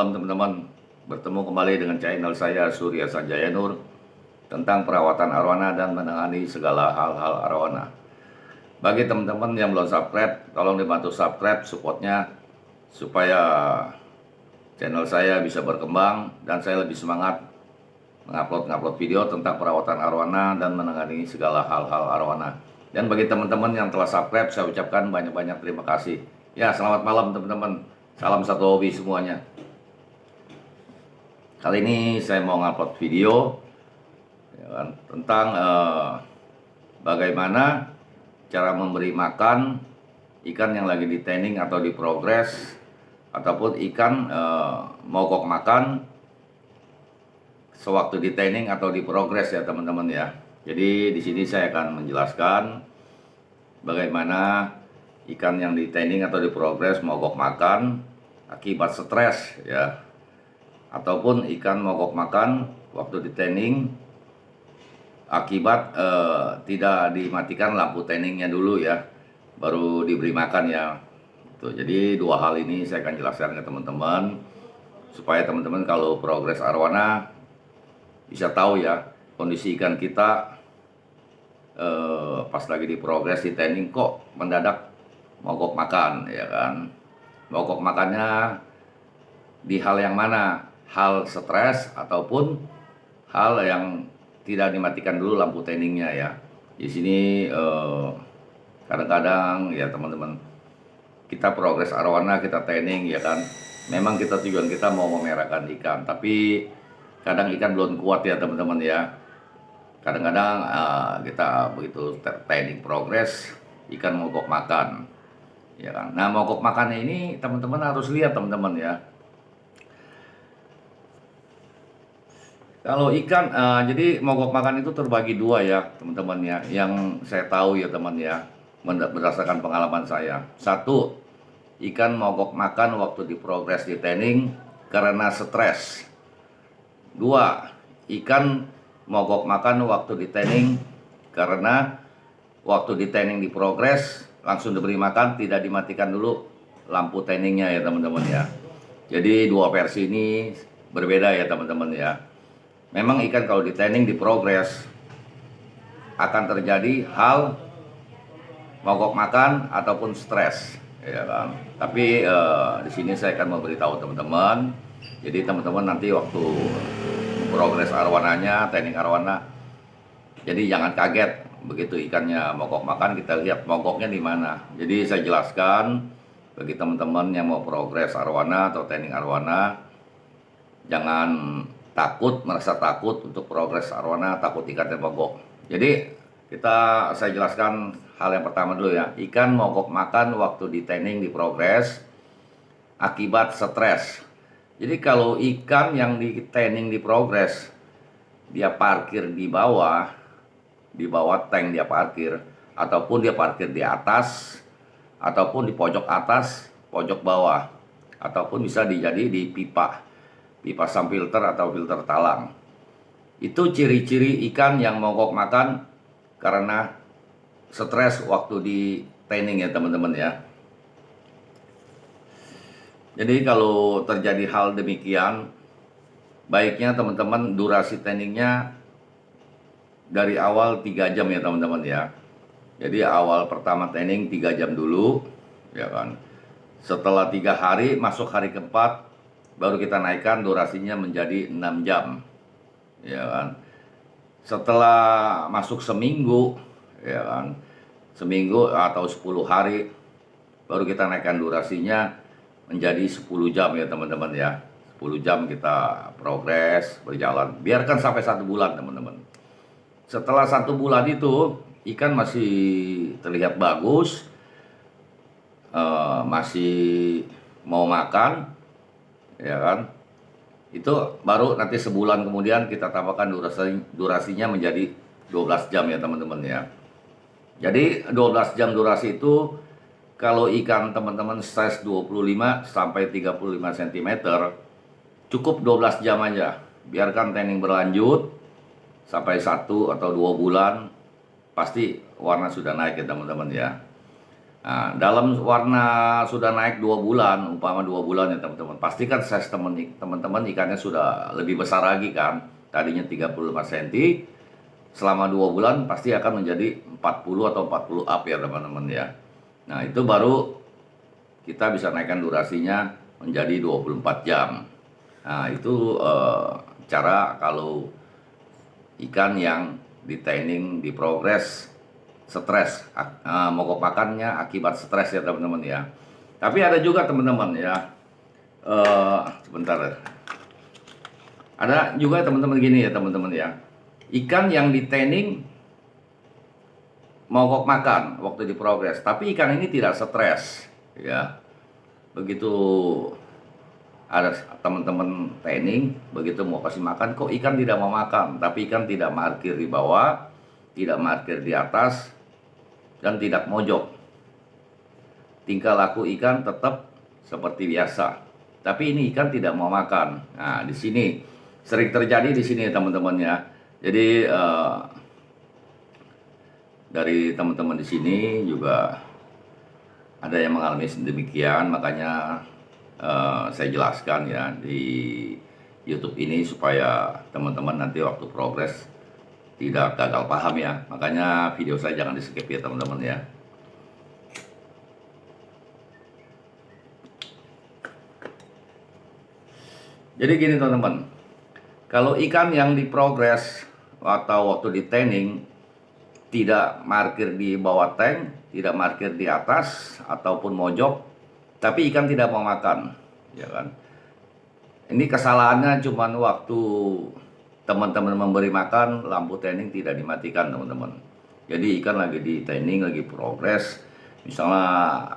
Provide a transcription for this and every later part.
malam teman-teman. Bertemu kembali dengan channel saya Surya Sanjaya Nur tentang perawatan arwana dan menangani segala hal-hal arwana. Bagi teman-teman yang belum subscribe, tolong dibantu subscribe supportnya supaya channel saya bisa berkembang dan saya lebih semangat mengupload video tentang perawatan arwana dan menangani segala hal-hal arwana. Dan bagi teman-teman yang telah subscribe, saya ucapkan banyak-banyak terima kasih. Ya, selamat malam teman-teman. Salam satu hobi semuanya. Kali ini saya mau ngupload video ya kan, tentang bagaimana cara memberi makan ikan yang lagi di tanning atau di progress, ataupun ikan mogok makan sewaktu di tanning atau di progress ya teman-teman ya. Jadi di sini saya akan menjelaskan bagaimana ikan yang di tanning atau di progress mogok makan akibat stres ya, ataupun ikan mogok makan waktu di tanning akibat tidak dimatikan lampu tanningnya dulu ya, baru diberi makan ya. Tuh, jadi dua hal ini saya akan jelaskan ke teman-teman supaya teman-teman kalau progress arwana bisa tahu ya kondisi ikan kita pas lagi di progress di tanning kok mendadak mogok makan ya kan. Mogok makannya di hal yang mana? Hal stres ataupun hal yang tidak dimatikan dulu lampu tanningnya ya. Di sini kadang-kadang ya teman-teman, kita progress arwana, kita tanning ya kan. Memang kita tujuan kita mau memerahkan ikan, tapi kadang ikan belum kuat ya teman-teman ya. Kadang-kadang kita begitu tanning progress, ikan mogok makan ya kan. Nah, mogok makannya ini teman-teman harus lihat teman-teman ya. Kalau ikan, jadi mogok makan itu terbagi dua ya teman-teman ya. Yang saya tahu ya teman ya, berdasarkan pengalaman saya. Satu, ikan mogok makan waktu di progress di tanning karena stres. Dua, ikan mogok makan waktu di tanning karena waktu di tanning di progress langsung diberi makan, tidak dimatikan dulu lampu tanningnya ya teman-teman ya. Jadi dua versi ini berbeda ya teman-teman ya. Memang ikan kalau di tanning di progress akan terjadi hal mogok makan ataupun stres ya kan. Tapi di sini saya akan memberitahu teman-teman. Jadi teman-teman nanti waktu progress arwananya, tanning arwana, jadi jangan kaget begitu ikannya mogok makan, kita lihat mogoknya di mana. Jadi saya jelaskan bagi teman-teman yang mau progress arwana atau tanning arwana, jangan takut, merasa takut untuk progress arwana, takut ikannya mogok. Jadi saya jelaskan hal yang pertama dulu ya. Ikan mogok makan waktu di tanning di progress akibat stres. Jadi kalau ikan yang di tanning di progress dia parkir di bawah tank dia parkir, ataupun dia parkir di atas, ataupun di pojok atas, pojok bawah, ataupun bisa dijadi di pipa sam filter atau filter talang. Itu ciri-ciri ikan yang mogok makan karena stres waktu di tanning ya teman-teman ya. Jadi kalau terjadi hal demikian, baiknya teman-teman durasi tanningnya dari awal 3 jam ya teman-teman ya. Jadi awal pertama tanning 3 jam dulu ya kan. Setelah 3 hari, masuk hari keempat, baru kita naikkan durasinya menjadi 6 jam ya kan. Setelah masuk seminggu ya kan, seminggu atau 10 hari, baru kita naikkan durasinya menjadi 10 jam ya teman-teman ya. 10 jam kita progress berjalan, biarkan sampai 1 bulan teman-teman. Setelah 1 bulan itu ikan masih terlihat bagus, masih mau makan ya kan. Itu baru nanti sebulan kemudian kita tambahkan durasinya menjadi 12 jam ya teman-teman ya. Jadi 12 jam durasi itu kalau ikan teman-teman size 25 sampai 35 cm cukup 12 jam aja. Biarkan tanning berlanjut sampai 1 atau 2 bulan, pasti warna sudah naik ya teman-teman ya. Nah, dalam warna sudah naik 2 bulan, umpama 2 bulan ya teman-teman, pastikan size teman-teman ikannya sudah lebih besar lagi kan. Tadinya 35 cm, selama 2 bulan pasti akan menjadi 40 atau 40 up ya teman-teman ya. Nah itu baru kita bisa naikkan durasinya menjadi 24 jam. Nah itu cara kalau ikan yang di training, di progres, stres, mogok makannya akibat stres ya teman-teman ya. Tapi ada juga teman-teman ya, sebentar, ada juga teman-teman gini ya teman-teman ya, ikan yang di training mogok makan waktu di progres, tapi ikan ini tidak stres ya. Begitu ada teman-teman training, begitu mau kasih makan kok ikan tidak mau makan, tapi ikan tidak parkir di bawah, tidak parkir di atas, dan tidak mojok. Tingkah laku ikan tetap seperti biasa, tapi ini ikan tidak mau makan. Nah di sini sering terjadi di sini teman-teman ya. Jadi dari teman-teman di sini juga ada yang mengalami demikian, makanya saya jelaskan ya di YouTube ini supaya teman-teman nanti waktu progres tidak gagal paham ya. Makanya video saya jangan di skip ya teman-teman ya. Jadi gini teman-teman, kalau ikan yang di progres atau waktu di training tidak parkir di bawah tank, tidak parkir di atas ataupun mojok, tapi ikan tidak mau makan, ya kan? Ini kesalahannya cuma waktu teman-teman memberi makan, lampu training tidak dimatikan teman-teman. Jadi ikan lagi di training, lagi progres, misalnya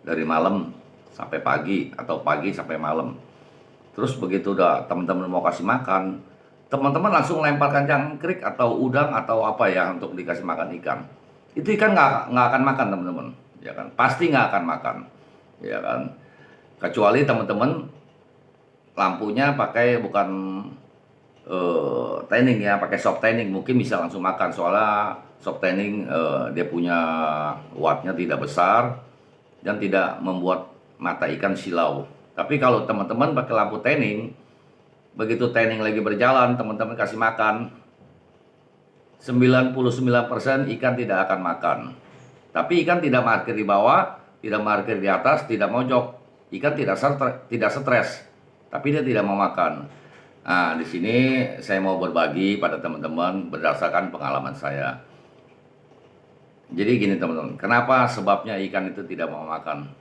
dari malam sampai pagi atau pagi sampai malam. Terus begitu udah teman-teman mau kasih makan, teman-teman langsung lemparkan jangkrik atau udang atau apa ya untuk dikasih makan ikan. Itu ikan nggak akan makan teman-teman, ya kan? Pasti nggak akan makan, ya kan? Kecuali teman-teman lampunya pakai bukan tanning ya, pakai soft tanning, mungkin bisa langsung makan. Soalnya soft tanning dia punya wattnya tidak besar dan tidak membuat mata ikan silau. Tapi kalau teman-teman pakai lampu tanning, begitu tanning lagi berjalan, teman-teman kasih makan, 99% ikan tidak akan makan. Tapi ikan tidak parkir di bawah, tidak parkir di atas, tidak mojok. Ikan tidak stres, tapi dia tidak mau makan. Nah, di sini saya mau berbagi pada teman-teman berdasarkan pengalaman saya. Jadi gini teman-teman, kenapa sebabnya ikan itu tidak mau makan?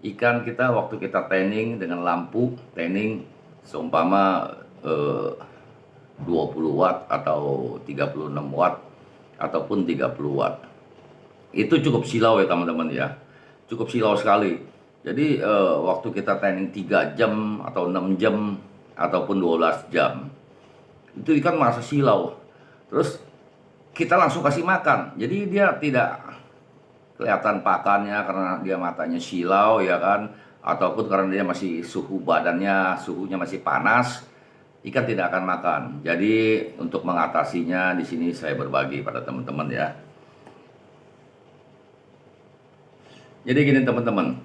Ikan kita waktu kita training dengan lampu training seumpama 20 watt atau 36 watt ataupun 30 watt, itu cukup silau ya teman-teman ya, cukup silau sekali. Jadi waktu kita training 3 jam atau 6 jam ataupun 12 jam, itu ikan merasa silau. Terus kita langsung kasih makan, jadi dia tidak kelihatan pakannya karena dia matanya silau ya kan, ataupun karena dia masih suhunya masih panas, ikan tidak akan makan. Jadi untuk mengatasinya di sini saya berbagi pada teman-teman ya. Jadi gini teman-teman,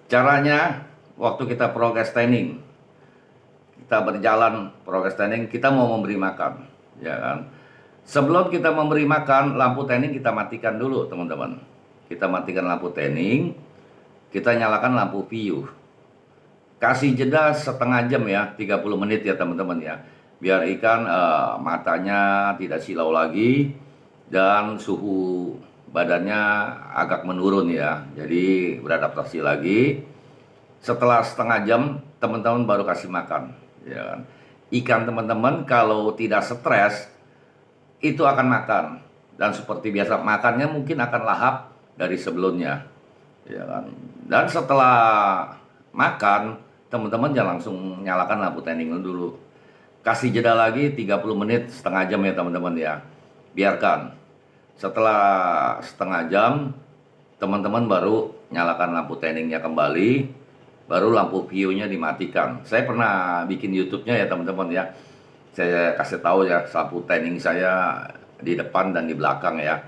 caranya waktu kita progress training, kita berjalan progress training, kita mau memberi makan, ya kan? Sebelum kita memberi makan, lampu training kita matikan dulu teman-teman. Kita matikan lampu training, kita nyalakan lampu view. Kasih jeda setengah jam ya, 30 menit ya teman-teman ya. Biar ikan matanya tidak silau lagi dan suhu badannya agak menurun ya. Jadi beradaptasi lagi. Setelah setengah jam teman-teman baru kasih makan, ya kan? Ikan teman-teman kalau tidak stres itu akan makan, dan seperti biasa makannya mungkin akan lahap dari sebelumnya, ya kan? Dan setelah makan teman-teman jangan langsung nyalakan lampu training dulu, kasih jeda lagi 30 menit, setengah jam ya teman-teman ya. Biarkan setelah setengah jam teman-teman baru nyalakan lampu trainingnya kembali, baru lampu view-nya dimatikan. Saya pernah bikin YouTube-nya ya teman-teman ya, saya kasih tahu ya lampu training saya di depan dan di belakang ya.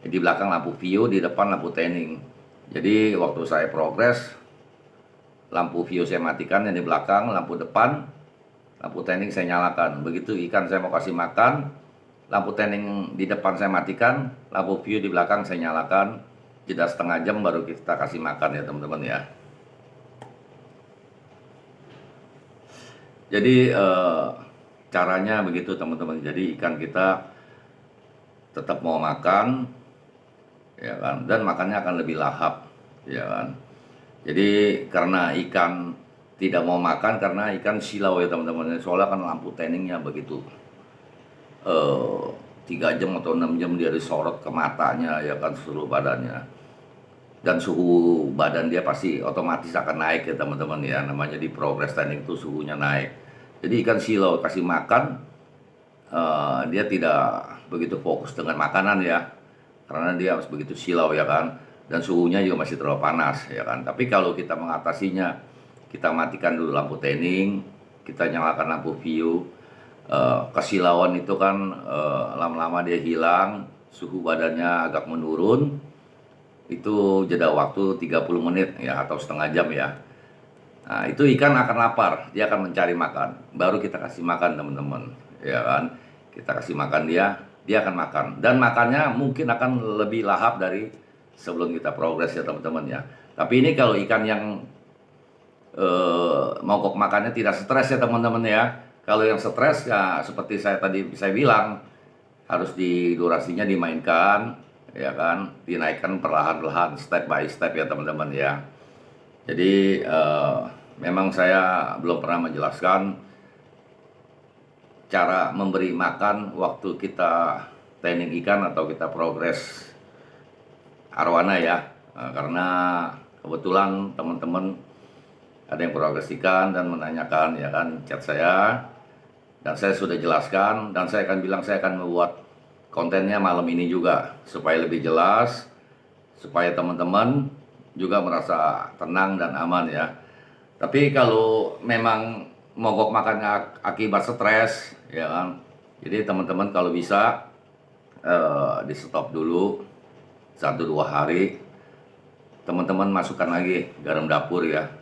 Di belakang lampu view, di depan lampu tanning. Jadi waktu saya progres, lampu view saya matikan yang di belakang, lampu depan, lampu tanning saya nyalakan. Begitu ikan saya mau kasih makan, lampu tanning di depan saya matikan, lampu view di belakang saya nyalakan. Jeda setengah jam baru kita kasih makan ya teman-teman ya. Jadi caranya begitu teman-teman. Jadi ikan kita tetap mau makan, ya kan, dan makannya akan lebih lahap, ya kan. Jadi karena ikan tidak mau makan karena ikan silau ya teman-teman. Soalnya kan lampu tanningnya begitu 3 jam atau 6 jam dia disorot ke matanya, ya kan, seluruh badannya. Dan suhu badan dia pasti otomatis akan naik ya teman-teman ya. Namanya di progress tanning itu suhunya naik. Jadi ikan silau kasih makan, dia tidak begitu fokus dengan makanan ya, karena dia harus begitu silau ya kan, dan suhunya juga masih terlalu panas ya kan. Tapi kalau kita mengatasinya, kita matikan dulu lampu tanning, kita nyalakan lampu view, kesilauan itu kan lama-lama dia hilang, suhu badannya agak menurun, itu jeda waktu 30 menit ya atau setengah jam ya. Nah, itu ikan akan lapar, dia akan mencari makan. Baru kita kasih makan teman-teman, ya kan. Kita kasih makan dia akan makan. Dan makannya mungkin akan lebih lahap dari sebelum kita progres ya teman-teman ya. Tapi ini kalau ikan yang mogok makannya tidak stres ya teman-teman ya. Kalau yang stres ya seperti saya bilang, harus durasinya dimainkan, ya kan, dinaikkan perlahan-lahan, step by step ya teman-teman ya. Jadi memang saya belum pernah menjelaskan cara memberi makan waktu kita tanning ikan atau kita progres arwana ya. Karena kebetulan teman-teman ada yang progres ikan dan menanyakan ya kan, chat saya, dan saya sudah jelaskan, dan saya akan bilang saya akan membuat kontennya malam ini juga supaya lebih jelas, supaya teman-teman juga merasa tenang dan aman ya. Tapi kalau memang mogok makannya akibat stres ya kan, jadi teman-teman kalau bisa di stop dulu 1-2 hari, teman-teman masukkan lagi garam dapur ya.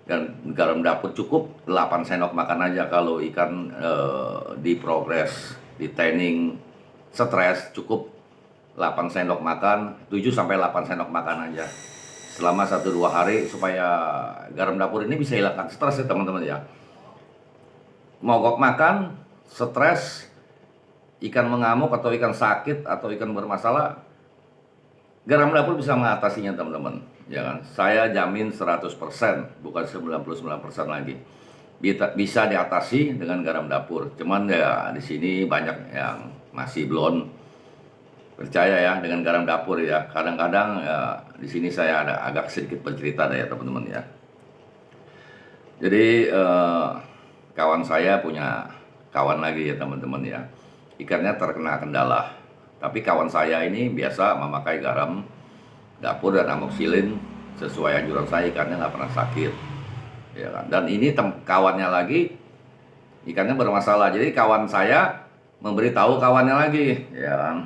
Dan garam dapur cukup 8 sendok makan aja. Kalau ikan di progres, di tanning stres, cukup 8 sendok makan, 7-8 sendok makan aja selama 1-2 hari, supaya garam dapur ini bisa hilangkan stres ya teman-teman ya. Mogok makan, stres, ikan mengamuk atau ikan sakit atau ikan bermasalah, garam dapur bisa mengatasinya teman-teman, ya kan. Saya jamin 100%, bukan 99% lagi. Bisa diatasi dengan garam dapur. Cuman ya di sini banyak yang masih belum percaya ya dengan garam dapur ya. Kadang-kadang ya, di sini saya ada agak sedikit bercerita deh ya teman-teman ya. Jadi kawan saya punya kawan lagi ya teman-teman ya. Ikannya terkena kendala. Tapi kawan saya ini biasa memakai garam dapur dan amoxicillin sesuai anjuran saya, ikannya nggak pernah sakit, ya kan. Dan ini kawannya lagi ikannya bermasalah, jadi kawan saya memberitahu kawannya lagi, ya kan.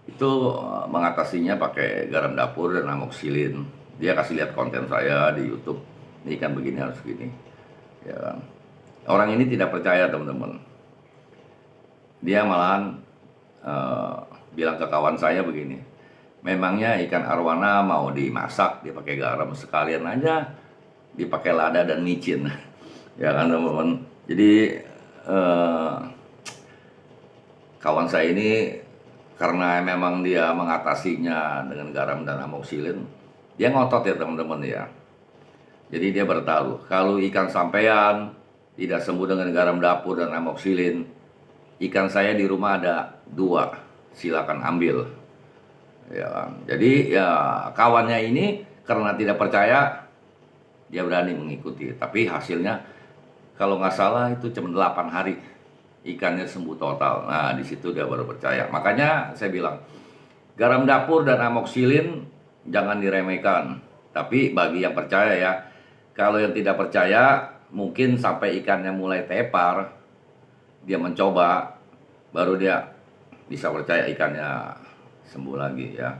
Itu mengatasinya pakai garam dapur dan amoxicillin. Dia kasih lihat konten saya di YouTube, ini ikan begini harus gini, ya kan. Orang ini tidak percaya teman-teman. Dia malahan bilang ke kawan saya begini, memangnya ikan arwana mau dimasak dipakai garam, sekalian aja dipakai lada dan micin, ya kan teman-teman. Jadi kawan saya ini karena memang dia mengatasinya dengan garam dan amoxicillin, dia ngotot ya teman-teman ya. Jadi dia bertaruh, kalau ikan sampean tidak sembuh dengan garam dapur dan amoxicillin, ikan saya di rumah ada 2, silakan ambil, ya kan. Jadi ya kawannya ini karena tidak percaya, dia berani mengikuti. Tapi hasilnya kalau nggak salah itu cuma 8 hari ikannya sembuh total. Nah di situ dia baru percaya. Makanya saya bilang garam dapur dan amoxicillin jangan diremehkan. Tapi bagi yang percaya ya, kalau yang tidak percaya mungkin sampai ikannya mulai tepar, dia mencoba, baru dia bisa percaya ikannya sembuh lagi ya.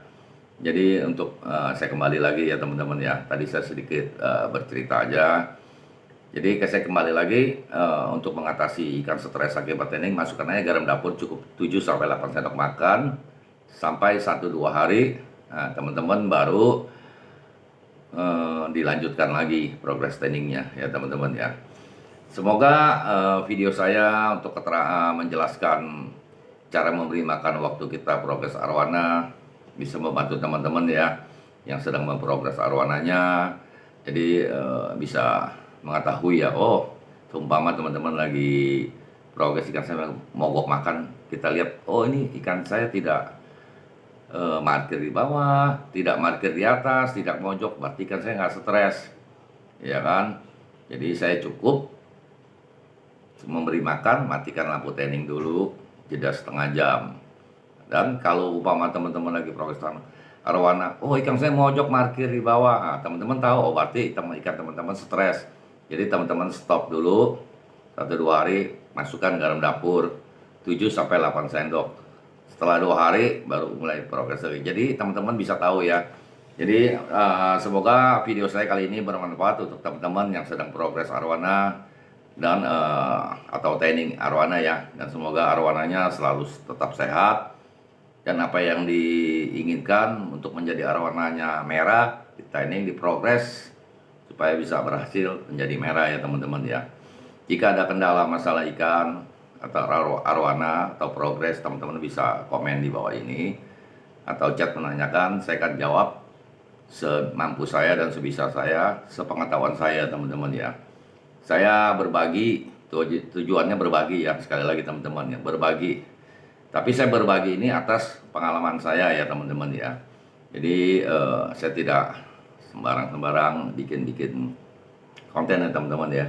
Jadi untuk saya kembali lagi ya teman-teman ya. Tadi saya sedikit bercerita aja. Jadi saya kembali lagi untuk mengatasi ikan stres akibat tanning, masukkan aja garam dapur cukup 7 sampai 8 sendok makan sampai 1-2 hari. Nah, teman-teman baru dilanjutkan lagi progress tanningnya ya teman-teman ya. Semoga video saya untuk menjelaskan cara memberi makan waktu kita progres arwana bisa membantu teman-teman ya yang sedang memprogres arwananya. Jadi bisa mengetahui ya, oh seumpama teman-teman lagi progres ikan saya mogok makan, kita lihat oh ini ikan saya tidak markir di bawah, tidak markir di atas, tidak mojok, berarti kan saya nggak stres, ya kan? Jadi saya cukup memberi makan, matikan lampu tanning dulu, jeda setengah jam. Dan kalau umpama teman-teman lagi progres arwana, oh ikan saya mojok markir di bawah, nah, teman-teman tahu, oh berarti ikan teman-teman stres. Jadi teman-teman stop dulu, 1-2 hari, masukkan garam dapur 7-8 sendok. Setelah 2 hari baru mulai progres lagi. Jadi teman-teman bisa tahu ya. Jadi semoga video saya kali ini bermanfaat untuk teman-teman yang sedang progres arwana dan atau tanning arwana ya. Dan semoga arwananya selalu tetap sehat dan apa yang diinginkan untuk menjadi arwananya merah, di tanning, di progres supaya bisa berhasil menjadi merah ya teman-teman ya. Jika ada kendala masalah ikan atau arwana atau progres, teman-teman bisa komen di bawah ini atau chat menanyakan, saya akan jawab semampu saya dan sebisa saya, sepengetahuan saya teman-teman ya. Saya berbagi, tujuannya berbagi ya, sekali lagi teman-teman ya, berbagi. Tapi saya berbagi ini atas pengalaman saya ya teman-teman ya. Jadi saya tidak sembarang-sembarang bikin konten ya teman-teman ya.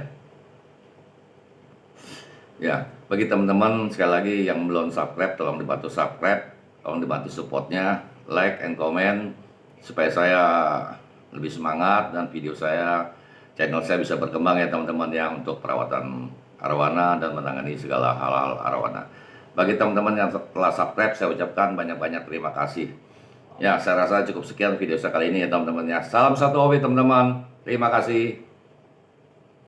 Ya, bagi teman-teman sekali lagi yang belum subscribe, tolong dibantu subscribe, tolong dibantu supportnya, like and comment supaya saya lebih semangat dan video saya, channel saya bisa berkembang ya teman-teman ya untuk perawatan arwana dan menangani segala hal-hal arwana. Bagi teman-teman yang telah subscribe, saya ucapkan banyak-banyak terima kasih. Ya, saya rasa cukup sekian video saya kali ini ya teman-teman ya. Salam satu hobi teman-teman. Terima kasih.